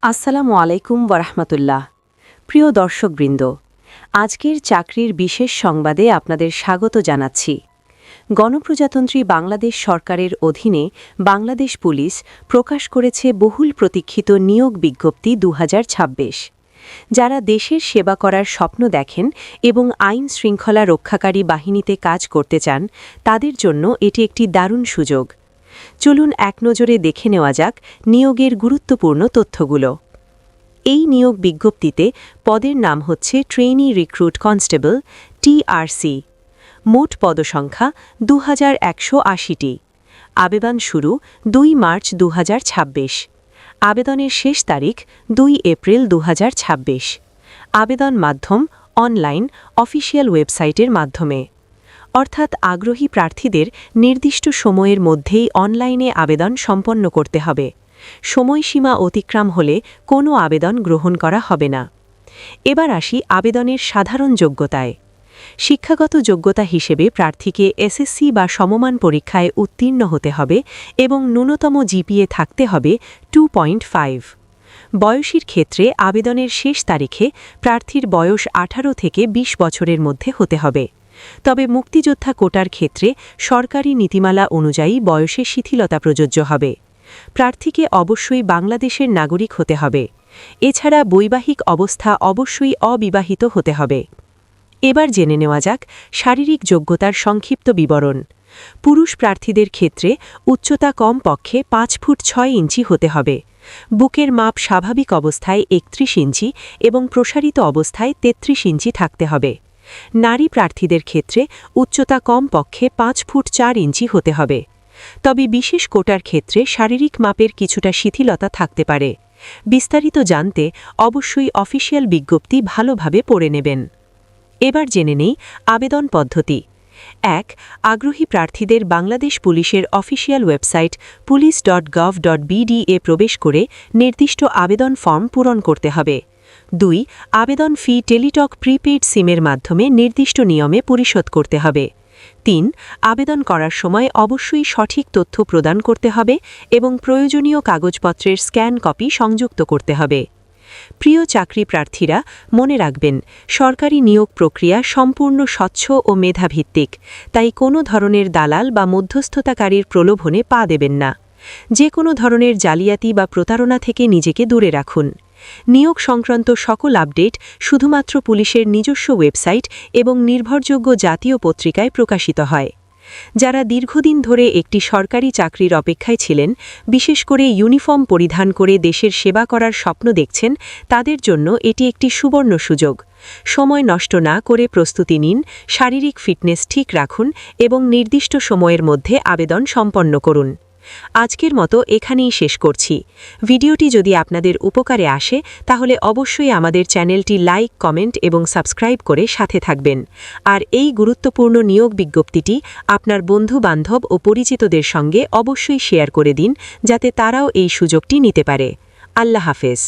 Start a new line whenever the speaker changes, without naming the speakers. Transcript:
আসসালামু আলাইকুম ওয়ারাহমাতুল্লাহ। প্রিয় দর্শকবৃন্দ, আজকের চাকরির বিশেষ সংবাদে আপনাদের স্বাগত জানাচ্ছি। গণপ্রজাতন্ত্রী বাংলাদেশ সরকারের অধীনে বাংলাদেশ পুলিশ প্রকাশ করেছে বহুল প্রতীক্ষিত নিয়োগ বিজ্ঞপ্তি ২০২৬। যারা দেশের সেবা করার স্বপ্ন দেখেন এবং আইন শৃঙ্খলা রক্ষাকারী বাহিনীতে কাজ করতে চান, তাদের জন্য এটি একটি দারুণ সুযোগ। চলুন এক নজরে দেখে নেওয়া যাক নিয়োগের গুরুত্বপূর্ণ তথ্যগুলো। এই নিয়োগ বিজ্ঞপ্তিতে পদের নাম হচ্ছে ট্রেনি রিক্রুট কনস্টেবল TRC। মোট পদসংখ্যা 2180টি। আবেদন শুরু 2 মার্চ 2026। আবেদনের শেষ তারিখ 2 এপ্রিল 2026। আবেদন মাধ্যম অনলাইন অফিসিয়াল ওয়েবসাইটের মাধ্যমে, অর্থাৎ আগ্রহী প্রার্থীদের নির্দিষ্ট সময়ের মধ্যেই অনলাইনে আবেদন সম্পন্ন করতে হবে। সময়সীমা অতিক্রম হলে কোনো আবেদন গ্রহণ করা হবে না। এবার আসি আবেদনের সাধারণ যোগ্যতায়। শিক্ষাগত যোগ্যতা হিসেবে প্রার্থীকে SSC বা সমমান পরীক্ষায় উত্তীর্ণ হতে হবে এবং ন্যূনতম GPA থাকতে হবে 2.5। বয়সীর ক্ষেত্রে আবেদনের শেষ তারিখে প্রার্থীর বয়স 18 থেকে 20 বছরের মধ্যে হতে হবে। তবে মুক্তিযোদ্ধা কোটার ক্ষেত্রে সরকারি নীতিমালা অনুযায়ী বয়সে শিথিলতা প্রযোজ্য হবে। প্রার্থীকে অবশ্যই বাংলাদেশের নাগরিক হতে হবে। এছাড়া বৈবাহিক অবস্থা অবশ্যই অবিবাহিত হতে হবে। এবার জেনে নেওয়া যাক শারীরিক যোগ্যতার সংক্ষিপ্ত বিবরণ। পুরুষ প্রার্থীদের ক্ষেত্রে উচ্চতা কমপক্ষে 5 ফুট 6 ইঞ্চি হতে হবে। বুকের মাপ স্বাভাবিক অবস্থায় 31 ইঞ্চি এবং প্রসারিত অবস্থায় 33 ইঞ্চি থাকতে হবে। নারী প্রার্থীদের ক্ষেত্রে উচ্চতা কমপক্ষে 5 ফুট 4 ইঞ্চি হতে হবে। তবে বিশেষ কোটার ক্ষেত্রে শারীরিক মাপের কিছুটা শিথিলতা থাকতে পারে। বিস্তারিত জানতে অবশ্যই অফিসিয়াল বিজ্ঞপ্তি ভালোভাবে পড়ে নেবেন। এবার জেনে নেই আবেদন পদ্ধতি। 1. আগ্রহী প্রার্থীদের বাংলাদেশ পুলিশের অফিসিয়াল ওয়েবসাইট police.gov.bd এ প্রবেশ করে নির্দিষ্ট আবেদন ফর্ম পূরণ করতে হবে। 2. আবেদন ফি টেলিটক প্রিপেইড সিমের মাধ্যমে নির্দিষ্ট নিয়মে পরিশোধ করতে হবে। 3. আবেদন করার সময় অবশ্যই সঠিক তথ্য প্রদান করতে হবে এবং প্রয়োজনীয় কাগজপত্রের স্ক্যান কপি সংযুক্ত করতে হবে। প্রিয় চাকরি প্রার্থীরা, মনে রাখবেন, সরকারি নিয়োগ প্রক্রিয়া সম্পূর্ণ স্বচ্ছ ও মেধাভিত্তিক, তাই কোনো ধরনের দালাল বা মধ্যস্থতাকারীর প্রলোভনে পা দেবেন না। যে কোনো ধরনের জালিয়াতি বা প্রতারণা থেকে নিজেকে দূরে রাখুন। নিয়োগ সংক্রান্ত সকল আপডেট শুধুমাত্র পুলিশের নিজস্ব ওয়েবসাইট এবং নির্ভরযোগ্য জাতীয় পত্রিকায় প্রকাশিত হয়। যারা দীর্ঘদিন ধরে একটি সরকারি চাকরির অপেক্ষায় ছিলেন, বিশেষ করে ইউনিফর্ম পরিধান করে দেশের সেবা করার স্বপ্ন দেখছেন, তাদের জন্য এটি একটি সুবর্ণ সুযোগ। সময় নষ্ট না করে প্রস্তুতি নিন, শারীরিক ফিটনেস ঠিক রাখুন এবং নির্দিষ্ট সময়ের মধ্যে আবেদন সম্পন্ন করুন। আজকের মতো এখানেই শেষ করছি। ভিডিওটি যদি আপনাদের উপকারে আসে তাহলে অবশ্যই আমাদের চ্যানেলটি লাইক, কমেন্ট এবং সাবস্ক্রাইব করে সাথে থাকবেন। আর এই গুরুত্বপূর্ণ নিয়োগ বিজ্ঞপ্তিটি আপনার বন্ধু-বান্ধব ও পরিচিতদের সঙ্গে অবশ্যই শেয়ার করে দিন, যাতে তারাও এই সুযোগটি নিতে পারে। আল্লাহ হাফেজ।